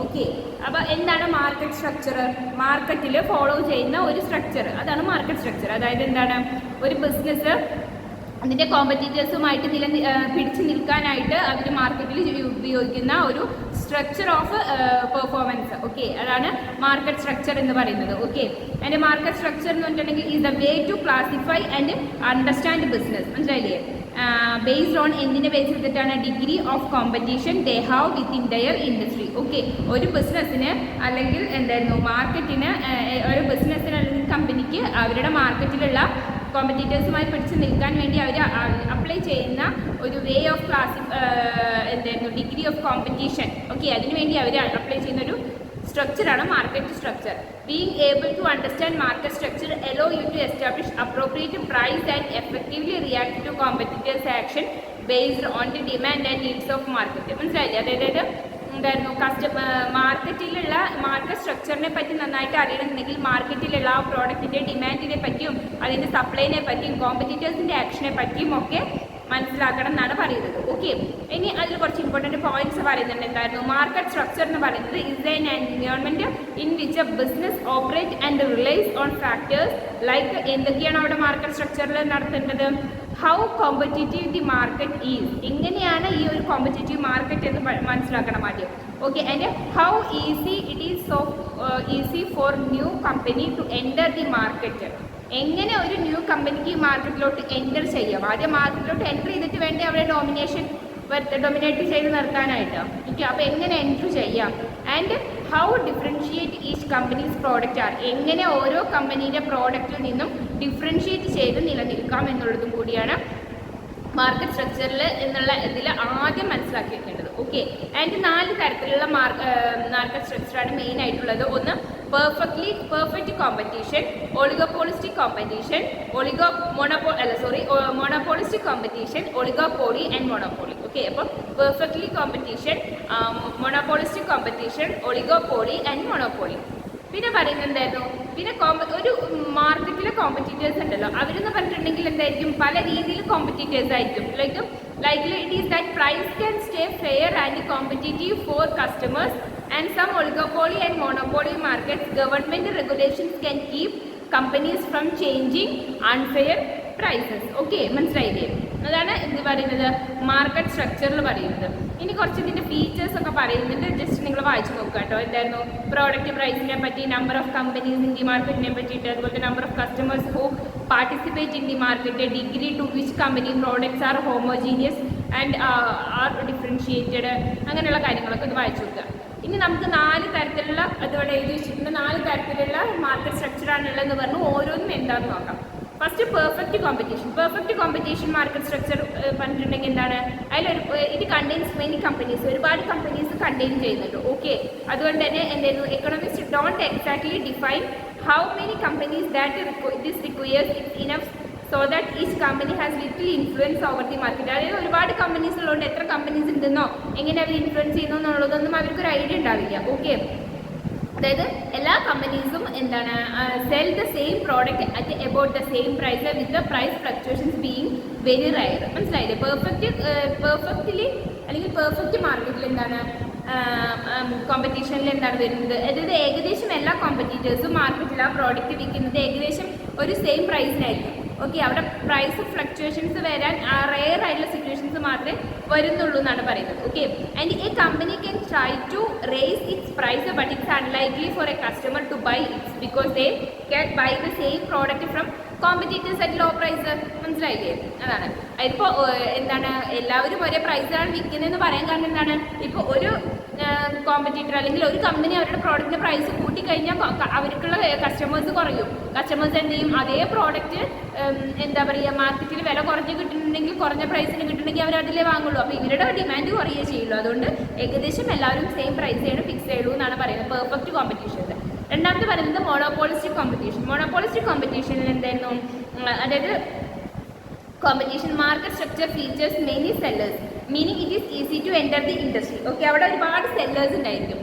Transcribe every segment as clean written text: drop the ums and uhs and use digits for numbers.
Okay. അപ്പോൾ എന്താണ് market structure? മാർക്കറ്റിൽ ഫോളോ ചെയ്യുന്ന ഒരു സ്ട്രക്ചർ, അതാണ് മാർക്കറ്റ് സ്ട്രക്ചർ. അതായത് എന്താണ്, ഒരു ബിസിനസ് അതിൻ്റെ കോമ്പറ്റീറ്റേഴ്സുമായിട്ട് പിടിച്ചു നിൽക്കാനായിട്ട് അവർ മാർക്കറ്റിൽ ഉപയോഗിക്കുന്ന ഒരു സ്ട്രക്ചർ ഓഫ് പെർഫോമൻസ്. ഓക്കെ, അതാണ് മാർക്കറ്റ് സ്ട്രക്ചർ എന്ന് പറയുന്നത്. ഓക്കെ, അതിൻ്റെ മാർക്കറ്റ് സ്ട്രക്ചർ എന്ന് പറഞ്ഞിട്ടുണ്ടെങ്കിൽ is the way to classify and understand business. മനസ്സിലായില്ലേ? ബേസ്ഡ് ഓൺ എന്തിനെ ബേസ് ചെയ്തിട്ടാണ്? Degree of competition they have within their industry. Okay, ഒരു ബിസിനസ്സിന് അല്ലെങ്കിൽ എന്തായിരുന്നു മാർക്കറ്റിന്, ഒരു ബിസിനസ്സിന് അല്ലെങ്കിൽ കമ്പനിക്ക് അവരുടെ മാർക്കറ്റിലുള്ള കോമ്പറ്റീറ്റേഴ്സുമായി പിടിച്ച് നിൽക്കാൻ വേണ്ടി അവർ അപ്ലൈ ചെയ്യുന്ന ഒരു വേ ഓഫ് എന്തായിരുന്നു ഡിഗ്രി ഓഫ് കോമ്പറ്റീഷൻ. ഓക്കെ, അതിനുവേണ്ടി അവർ അപ്ലൈ ചെയ്യുന്ന ഒരു സ്ട്രക്ചറാണ് market structure. Being able to understand market structure allow you to establish appropriate price and effectively react to competitors action based on the demand and needs of market. മനസ്സിലായില്ലേ? അതായത് എന്തായിരുന്നു, മാർക്കറ്റിലുള്ള market സ്ട്രക്ചറിനെ പറ്റി നന്നായിട്ട് അറിയണമെന്നുണ്ടെങ്കിൽ മാർക്കറ്റിലുള്ള ആ പ്രോഡക്റ്റിൻ്റെ ഡിമാൻഡിനെ പറ്റിയും അതിൻ്റെ സപ്ലൈനെ പറ്റിയും കോമ്പറ്റീറ്റേഴ്സിൻ്റെ ആക്ഷനെ പറ്റിയും ഒക്കെ മനസ്സിലാക്കണം എന്നാണ് പറയുന്നത്. ഓക്കെ, ഇനി അതിൽ കുറച്ച് ഇമ്പോർട്ടൻറ്റ് പോയിന്റ്സ് പറയുന്നുണ്ട്. എന്തായിരുന്നു മാർക്കറ്റ് സ്ട്രക്ചർ എന്ന് പറയുന്നത്? Is an environment in which a business operate and relies on factors like, എന്തൊക്കെയാണ് അവിടെ മാർക്കറ്റ് സ്ട്രക്ചറിൽ നടത്തേണ്ടത്? How competitive the market is, എങ്ങനെയാണ് ഈ ഒരു കോമ്പറ്റീറ്റീവ് മാർക്കറ്റ് എന്ന് മനസ്സിലാക്കണം ആദ്യം. Okay, and how easy it is so easy for new company to enter the market, എങ്ങനെ ഒരു ന്യൂ കമ്പനിക്ക് ഈ മാർക്കറ്റിലോട്ട് എൻ്റർ ചെയ്യാം. ആദ്യം മാർക്കറ്റിലോട്ട് എൻ്റർ ചെയ്തിട്ട് വേണ്ടേ അവിടെ ഡൊമിനേറ്റ് ചെയ്ത് നിർത്താനായിട്ട്. ഓക്കെ, അപ്പോൾ എങ്ങനെ എൻ്റർ ചെയ്യാം. And how differentiate each companies product are, എങ്ങനെ ഓരോ കമ്പനീൻ്റെ പ്രോഡക്റ്റിൽ നിന്നും ഡിഫറൻഷിയേറ്റ് ചെയ്ത് നിലനിൽക്കാം എന്നുള്ളതും കൂടിയാണ് മാർക്കറ്റ് സ്ട്രക്ചറിൽ എന്നുള്ള ഇതിൽ ആദ്യം മനസ്സിലാക്കി വെക്കേണ്ടത്. ഓക്കെ, ആൻഡ് 4 തരത്തിലുള്ള മാർക്കറ്റ് സ്ട്രക്ചറാണ് മെയിൻ ആയിട്ടുള്ളത്. ഒന്ന്, perfect competition, oligopolistic competition, monopolistic competition, oligopoly and monopoly. Okay, അപ്പോൾ perfectly competition, monopolistic competition, oligopoly and monopoly. പിന്നെ പറയുന്നത് എന്തായിരുന്നു, പിന്നെ ഒരു മാർക്കറ്റിലെ കോമ്പറ്റീറ്റേഴ്സ് ഉണ്ടല്ലോ, അവരെന്ന് പറഞ്ഞിട്ടുണ്ടെങ്കിൽ എന്തായിരിക്കും, പല രീതിയിൽ കോമ്പറ്റീറ്റേഴ്സ് ആയിരിക്കും. Likely it is that price can stay fair and competitive for customers, and some oligopoly and monopoly markets government regulations can keep companies from changing unfair prices. Okay, മനസ്സിലായില്ലേ? അതാണ് എന്ത് പറയുന്നത്, മാർക്കറ്റ് സ്ട്രക്ചറിൽ പറയുന്നത്. ഇനി കുറച്ച് ഇതിൻ്റെ ഫീച്ചേഴ്സ് ഒക്കെ പറയുന്നുണ്ട്, ജസ്റ്റ് നിങ്ങൾ വായിച്ചു നോക്കുക കേട്ടോ. എന്തായിരുന്നു, പ്രോഡക്റ്റ് പ്രൈസിനെ പറ്റി, number of companies in the മാർക്കറ്റിനെ പറ്റിയിട്ട്, അതുപോലെ number of customers who participate in the market, degree to which company products are homogeneous and are differentiated, അങ്ങനെയുള്ള കാര്യങ്ങളൊക്കെ ഇത് വായിച്ചു നോക്കുക. ഇനി നമുക്ക് 4 തരത്തിലുള്ള, അതുപോലെ എഴുതി വെച്ചിട്ടുണ്ട്, 4 തരത്തിലുള്ള മാർക്കറ്റ് സ്ട്രക്ചറാണുള്ളതെന്ന് പറഞ്ഞു. ഓരോന്നും എന്താണെന്ന് നോക്കാം. First, perfect competition market structure പറഞ്ഞിട്ടുണ്ടെങ്കിൽ എന്താണ്, ഇത് കണ്ടെയ്ൻസ് മെനി കമ്പനീസ്, ഒരുപാട് കമ്പനീസ് കണ്ടെയ്ൻ ചെയ്യുന്നുണ്ട്. ഓക്കെ, അതുകൊണ്ട് തന്നെ എന്തായിരുന്നു, economist don't exactly define how many companies that this requires enough so that each company has little influence over the market. അതായത് ഒരുപാട് കമ്പനീസ് ഉള്ളതുകൊണ്ട് എത്ര കമ്പനീസ് ഉണ്ടെന്നോ എങ്ങനെ അവർ ഇൻഫ്ലുവൻസ് ചെയ്യുന്നു എന്നുള്ളതൊന്നും അവർക്കൊരു ഐഡിയ ഉണ്ടാവില്ല. ഓക്കെ, അതായത് എല്ലാ കമ്പനീസും എന്താണ്, sell the same product at about the same price with the price fluctuations being very rare. മനസ്സിലായില്ലേ? പെർഫെക്റ്റ്ലി അല്ലെങ്കിൽ പെർഫെക്റ്റ് മാർക്കറ്റിൽ എന്താണ്, കോമ്പറ്റീഷനിൽ എന്താണ് വരുന്നത്, അതായത് ഏകദേശം എല്ലാ കോമ്പറ്റീറ്റേഴ്സും മാർക്കറ്റിൽ ആ പ്രോഡക്റ്റ് വിൽക്കുന്നത് ഏകദേശം ഒരു സെയിം പ്രൈസിനായിരിക്കും. ഓക്കെ, അവിടെ പ്രൈസ് ഫ്ലക്ച്വേഷൻസ് വരാൻ റെയർ ആയിട്ടുള്ള സിറ്റുവേഷൻസ് മാത്രമേ വരുന്നുള്ളൂ എന്നാണ് പറയുന്നത്. Okay, and a company can try to raise its price but it's unlikely for a customer to buy its because they can buy the same product from competitors at low price. മനസ്സിലായില്ലേ? അതാണ് അതിപ്പോൾ എന്താണ്, എല്ലാവരും ഒരേ പ്രൈസിലാണ് വിൽക്കുന്നതെന്ന് പറയാൻ കാരണം എന്താണ്, ഇപ്പോൾ ഒരു കോമ്പറ്റീറ്റർ അല്ലെങ്കിൽ ഒരു കമ്പനി അവരുടെ പ്രോഡക്റ്റിൻ്റെ പ്രൈസ് കൂട്ടിക്കഴിഞ്ഞാൽ അവർക്കുള്ള കസ്റ്റമേഴ്സ് കുറയും. കസ്റ്റമേഴ്സ് എന്ത് ചെയ്യും, അതേ പ്രോഡക്റ്റ് എന്താ പറയുക, മാർക്കറ്റിൽ വില കുറഞ്ഞ് കിട്ടുന്നുണ്ടെങ്കിൽ, കുറഞ്ഞ പ്രൈസിന് കിട്ടുന്നുണ്ടെങ്കിൽ അവർ അതിലേ വാങ്ങുള്ളൂ. അപ്പോൾ ഇവരുടെ ഡിമാൻഡ് കുറയേ ചെയ്യുള്ളൂ. അതുകൊണ്ട് ഏകദേശം എല്ലാവരും സെയിം പ്രൈസാണ് ഫിക്സ് ചെയ്യുള്ളൂ എന്നാണ് പറയുന്നത് പെർഫെക്റ്റ് കോമ്പറ്റീഷനിൽ. രണ്ടാമത് പറയുന്നത് മോണോപോളിസ്റ്റിക് കോമ്പറ്റീഷനിൽ എന്തായിരുന്നു, അതായത് competition market structure features many sellers meaning it is easy to enter the industry. Okay, അവിടെ ഒരുപാട് സെല്ലേഴ്സ് ഉണ്ടായിരിക്കും.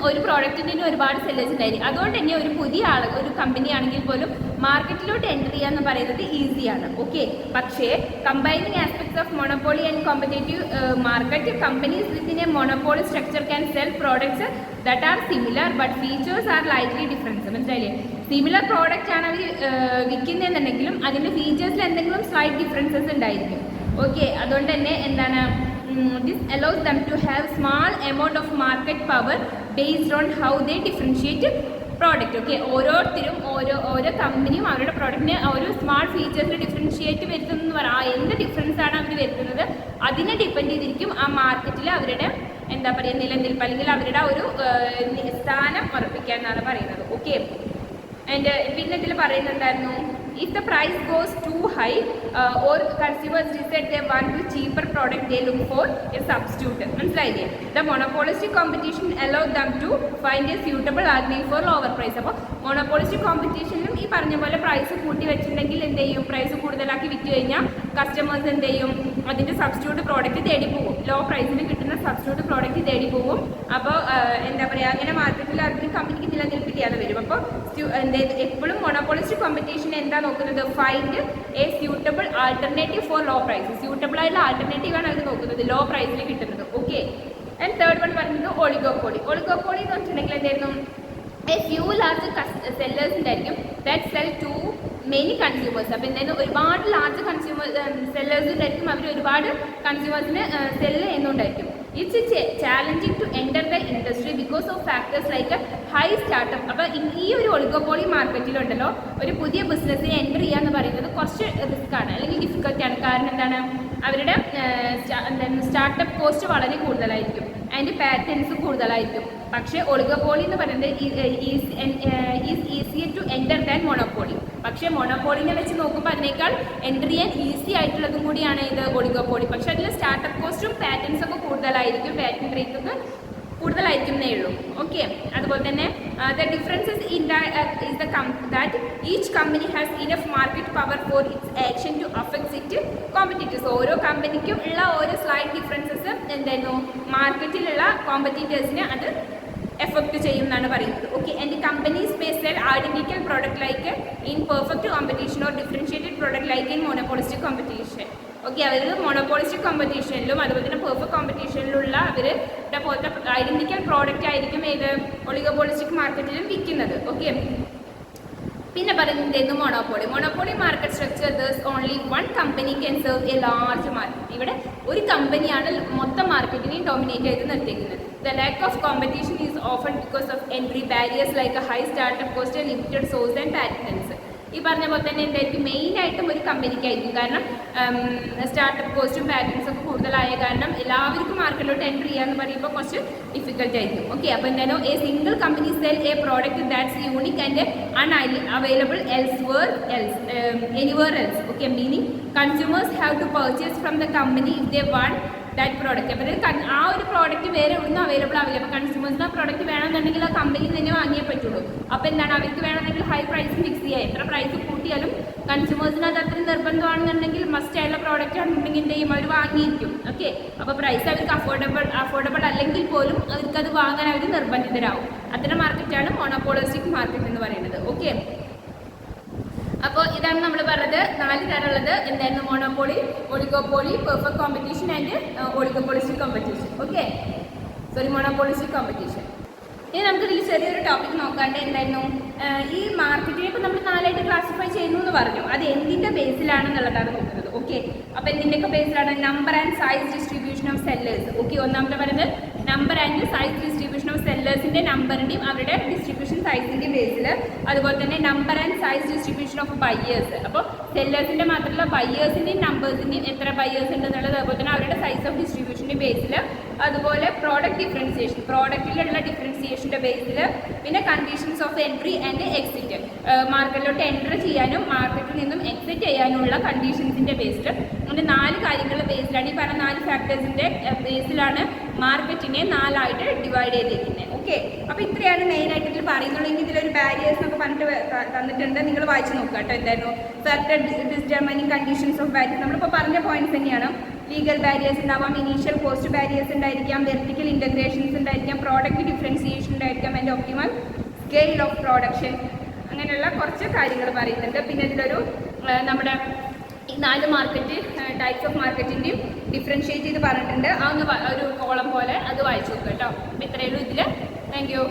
ഒരു പ്രോഡക്റ്റിന് തന്നെ ഒരുപാട് സെല്ലേഴ്സ് ഉണ്ടായിരിക്കും. അതുകൊണ്ട് തന്നെ ഒരു പുതിയ ഒരു കമ്പനി ആണെങ്കിൽ പോലും മാർക്കറ്റിലോട്ട് എൻ്റർ ചെയ്യുക എന്ന് പറയുന്നത് ഈസിയാണ്. ഓക്കെ, പക്ഷേ combining aspects of monopoly and competitive market, companies within A monopoly structure can sell products that are similar but features are lightly difference. മനസ്സിലായില്ലേ? സിമിലർ പ്രോഡക്റ്റ് ആണ് അവർ വിൽക്കുന്നതെന്നുണ്ടെങ്കിലും അതിൻ്റെ ഫീച്ചേഴ്സിൽ എന്തെങ്കിലും സ്ലൈറ്റ് ഡിഫറൻസസ് ഉണ്ടായിരിക്കും. ഓക്കെ, അതുകൊണ്ട് തന്നെ എന്താണ്, this allows them to have small amount of market power based on how they differentiate product. Okay, ഓരോരുത്തരും ഓരോ കമ്പനിയും അവരുടെ പ്രോഡക്റ്റിനെ ഒരു സ്മാർട്ട് ഫീച്ചേഴ്സിൽ ഡിഫറൻഷിയേറ്റ് വരുത്തുന്നതെന്ന് പറയാം. എന്ത് ഡിഫറൻസ് ആണ് അവർ വരുത്തുന്നത് അതിനെ ഡിപ്പെൻഡ് ചെയ്തിരിക്കും ആ മാർക്കറ്റിൽ അവരുടെ എന്താ പറയുക നിലനിൽപ്പ് അല്ലെങ്കിൽ അവരുടെ ഒരു സ്ഥാനം ഉറപ്പിക്കുക എന്നാണ് പറയുന്നത്. ഓക്കെ, ആൻഡ് പിന്നെ ഇതിൽ പറയുന്നുണ്ടായിരുന്നു, if the price goes too high or consumers decide they want to cheaper product, they look for a substitute. മനസ്സിലായില്ലേ? The monopolistic competition allow them to find a suitable alternative for lower price. അപ്പോൾ monopolistic competitionലും ഈ പറഞ്ഞ പോലെ price കൂട്ടി വെച്ചിട്ടുണ്ടെങ്കിൽ എന്ത് ചെയ്യും, price കൂടുതലാക്കി വിറ്റ് കഴിഞ്ഞാൽ കസ്റ്റമേഴ്സ് എന്ത് ചെയ്യും, അതിൻ്റെ സബ്സ്റ്റിറ്റ്യൂട്ട് പ്രോഡക്റ്റ് തേടി പോകും. ലോ പ്രൈസിന് കിട്ടുന്ന സബ്സ്റ്റിറ്റ്യൂട്ട് പ്രോഡക്റ്റ് തേടി പോകും. അപ്പോൾ എന്താ പറയുക, അങ്ങനെ മാർക്കറ്റിൽ അതിന് കമ്പനിക്ക് നിലനിൽപ്പില്ലാതെ വരും. അപ്പോൾ എപ്പോഴും മോണോപോളിസ്റ്റിക് കോമ്പറ്റീഷൻ എന്താ നോക്കുന്നത്, find a suitable alternative for low price. Suitable ആയിട്ടുള്ള ആൾട്ടർനേറ്റീവ് ആണ് അവർ നോക്കുന്നത്, ലോ പ്രൈസിൽ കിട്ടുന്നത്. ഓക്കെ, ആൻഡ് തേർഡ് വൺ പറയുന്നത് ഒളിഗോപോളി. ഒളിഗോപോളി എന്ന് വെച്ചിട്ടുണ്ടെങ്കിൽ എന്തായിരുന്നു, എ ഫ്യൂ ലാർജ് സെല്ലേഴ്സ് ഉണ്ടായിരിക്കും that sell to many consumers. അപ്പോൾ എന്തായാലും ഒരുപാട് ലാർജ് സെല്ലേഴ്സ് ഉണ്ടായിരിക്കും, അവർ ഒരുപാട് കൺസ്യൂമേഴ്സിന് സെല്ല് ചെയ്യുന്നുണ്ടായിരിക്കും. It's challenging to enter the industry because of factors like high startup. അപ്പോൾ ഈ ഒരു ഒളിഗോപോളി മാർക്കറ്റിലുണ്ടല്ലോ ഒരു പുതിയ ബിസിനസ്സിനെ എൻ്റർ ചെയ്യുക എന്ന് പറയുന്നത് കുറച്ച് റിസ്ക് ആണ് അല്ലെങ്കിൽ ഡിഫിക്കൽട്ടാണ്. കാരണം എന്താണ്, അവരുടെ സ്റ്റാർട്ടപ്പ് കോസ്റ്റ് വളരെ കൂടുതലായിരിക്കും, അതിൻ്റെ പാറ്റേൺസ് കൂടുതലായിരിക്കും. പക്ഷേ ഒളിഗോപോളി എന്ന് പറയുന്നത് is easier to enter than monopoly. പക്ഷേ മൊണോപോളിനെ വെച്ച് നോക്കുമ്പോൾ അതിനേക്കാൾ എൻ്റർ ചെയ്യാൻ ഈസി ആയിട്ടുള്ളതും കൂടിയാണ് ഇത് ഒളിഗോപോളി. പക്ഷേ അതിൽ സ്റ്റാർട്ടപ്പ് കോസ്റ്റും പാറ്റേൺസ് ഒക്കെ കൂടുതലായിരിക്കും, പാറ്റേൺ റേറ്റ് ഒക്കെ കൂടുതലായിരിക്കുന്നേ ഉള്ളൂ. ഓക്കെ, അതുപോലെ തന്നെ the differences in is that each company has enough market power for its action to affects it competitors. ഓരോ കമ്പനിക്കും ഉള്ള ഓരോ സ്ലൈറ്റ് ഡിഫറൻസസ് എന്തായിരുന്നു, മാർക്കറ്റിലുള്ള കോമ്പറ്റീറ്റേഴ്സിനെ അത് എഫക്ട് ചെയ്യും എന്നാണ് പറയുന്നത്. Okay, and companies may sell identical product like in perfect competition or differentiated product like in monopolistic competition. Okay, അവർ മോണോപോളിസ്റ്റിക് കോമ്പറ്റീഷനിലും അതുപോലെ തന്നെ പെർഫെക്റ്റ് കോമ്പറ്റീഷനിലുള്ള അവരുടെ പോലത്തെ ഐഡന്റിക്കൽ പ്രോഡക്റ്റ് ആയിരിക്കും ഏത് ഒളിഗോപോളിസ്റ്റിക് മാർക്കറ്റിലും വിൽക്കുന്നത്. ഓക്കെ, പിന്നെ പറയുന്നത് monopoly. Monopoly market structure thus only one company can serve a large market. ഇവിടെ ഒരു കമ്പനിയാണ് മൊത്തം മാർക്കറ്റിനെയും ഡോമിനേറ്റ് ചെയ്ത് നിർത്തിയിരിക്കുന്നത്. The lack of competition is often because of entry barriers like a high startup cost, limited source and patents. ഈ പറഞ്ഞ പോലെ തന്നെ എന്തായിരിക്കും, മെയിനായിട്ടും ഒരു കമ്പനിക്കായിരിക്കും. കാരണം സ്റ്റാർട്ടപ്പ് കോസ്റ്റും പാറ്റേൺസും ഒക്കെ കൂടുതലായ കാരണം എല്ലാവർക്കും മാർക്കറ്റിലോട്ട് എൻ്റർ ചെയ്യാന്ന് പറയുമ്പോൾ കുറച്ച് ഡിഫിക്കൽട്ട് ആയിരിക്കും. ഓക്കെ, അപ്പോൾ എന്തായാലും a single company sell a product that's unique and unavailable anywhere else. Okay, meaning consumers have to purchase from the company if they want that product. അപ്പോൾ ആ ഒരു പ്രോഡക്റ്റ് വേറെ എവിടുന്ന് അവൈലബിൾ ആവില്ല. അപ്പോൾ കൺസ്യൂമേഴ്സിന് ആ പ്രോഡക്റ്റ് വേണമെന്നുണ്ടെങ്കിൽ ആ കമ്പനിയിൽ തന്നെ വാങ്ങിയേ പറ്റുള്ളൂ. അപ്പോൾ എന്താണ്, അവർക്ക് വേണമെങ്കിൽ ഹൈ പ്രൈസ് ഫിക്സ് ചെയ്യുക. എത്ര പ്രൈസ് കൂട്ടിയാലും കൺസ്യൂമേഴ്സിന് അത് അത്രയും നിർബന്ധമാണെന്നുണ്ടെങ്കിൽ മസ്റ്റ് ആയിട്ടുള്ള പ്രോഡക്റ്റ് ആണെന്നുണ്ടെങ്കിൽ എന്ത് ചെയ്യും, അവർ വാങ്ങിയിരിക്കും. ഓക്കെ, അപ്പോൾ പ്രൈസ് അവർക്ക് അഫോർഡബിൾ അല്ലെങ്കിൽ പോലും അവർക്കത് വാങ്ങാൻ അവർ നിർബന്ധിതരാകും. അത്തരം മാർക്കറ്റാണ് മോണോപോളിസ്റ്റിക് മാർക്കറ്റ് എന്ന് പറയുന്നത്. ഓക്കെ, അപ്പോൾ ഇതാണ് നമ്മൾ പറഞ്ഞത് 4 തരമുള്ളത്. എന്തായിരുന്നു, monopoly, oligopoly, perfect competition and oligopolistic competition. Okay, monopolistic competition. ഇനി നമുക്കിതിൽ ചെറിയൊരു ടോപ്പിക് നോക്കാണ്ട് എന്തായിരുന്നു, ഈ മാർക്കറ്റിനെ ഇപ്പോൾ നമ്മൾ 4ആയിട്ട് ക്ലാസിഫൈ ചെയ്യുന്നു എന്ന് പറഞ്ഞു. അത് എന്തിൻ്റെ ബേസിലാണെന്നുള്ളതാണ് നോക്കുന്നത്. ഓക്കെ, അപ്പോൾ എന്തിൻ്റെയൊക്കെ ബേസിലാണ്, number and size distribution of sellers. Okay, ഒന്നാമത്തെ പറയുന്നത് number and size distribution of സെല്ലേഴ്സിൻ്റെ നമ്പറിൻ്റെയും അവരുടെ ഡിസ്ട്രിബ്യൂഷൻ സൈസിൻ്റെയും ബേസിൽ, അതുപോലെ തന്നെ number and size distribution of buyers. അപ്പോൾ സെല്ലേഴ്സിൻ്റെ മാത്രമല്ല ബയ്യേഴ്സിൻ്റെയും നമ്പേഴ്സിൻ്റെയും എത്ര ബയ്യേഴ്സ് ഉണ്ടെന്നുള്ളത്, അതുപോലെ തന്നെ അവരുടെ സൈസ് ഓഫ് ഡിസ്ട്രിബ്യൂഷൻ്റെ ബേസിൽ, അതുപോലെ പ്രോഡക്റ്റ് ഡിഫറൻസിയേഷൻ, പ്രോഡക്റ്റിലുള്ള ഡിഫറൻസിയേഷൻ്റെ ബേസിൽ, പിന്നെ conditions of entry and exit, മാർക്കറ്റിലോട്ട് എൻട്രി ചെയ്യാനും മാർക്കറ്റിൽ നിന്നും എക്സിറ്റ് ചെയ്യാനുള്ള കണ്ടീഷൻസിൻ്റെ ബേസിൽ. അങ്ങനെ 4 കാര്യങ്ങളുടെ ബേസിലാണ്, ഈ പറഞ്ഞ 4 ഫാക്ടേഴ്സിൻ്റെ ബേസിലാണ് മാർക്കറ്റിനെ 4ആയിട്ട് ഡിവൈഡ് ചെയ്തിരിക്കുന്നത്. ഓക്കെ, അപ്പോൾ ഇത്രയാണ് മെയിനായിട്ട് ഇതിൽ പറയുന്നുള്ളെങ്കിൽ ഇതിലൊരു ബാരിയേഴ്സ് എന്നൊക്കെ പറഞ്ഞിട്ട് തന്നിട്ടുണ്ട്, നിങ്ങൾ വായിച്ച് നോക്കുക കേട്ടോ. എന്തായിരുന്നു, factor determining conditions of barriers, നമ്മളിപ്പോൾ പറഞ്ഞ പോയിന്റ്സ് തന്നെയാണ്. ലീഗൽ ബാരിയേഴ്സ് ഉണ്ടാവാം, ഇനീഷ്യൽ കോസ്റ്റ് ബാരിയേഴ്സ് ഉണ്ടായിരിക്കാം, വെർട്ടിക്കൽ ഇൻ്റഗ്രേഷൻസ് ഉണ്ടായിരിക്കാം, പ്രോഡക്റ്റ് ഡിഫറൻസിയേഷൻ ഉണ്ടായിരിക്കാം and optimal scale of production. അങ്ങനെയുള്ള കുറച്ച് കാര്യങ്ങൾ പറയുന്നുണ്ട്. പിന്നെ ഇതിലൊരു നമ്മുടെ ഈ 4 മാർക്കറ്റ് ടൈപ്സ് ഓഫ് മാർക്കറ്റിൻ്റെയും ഡിഫറൻഷിയേറ്റ് ചെയ്ത് പറഞ്ഞിട്ടുണ്ട്. ആ ഒരു കോളം പോലെ അത് വായിച്ചു നോക്കുക കേട്ടോ. അപ്പോൾ ഇത്രയേ ഉള്ളൂ ഇതിൽ. Thank you.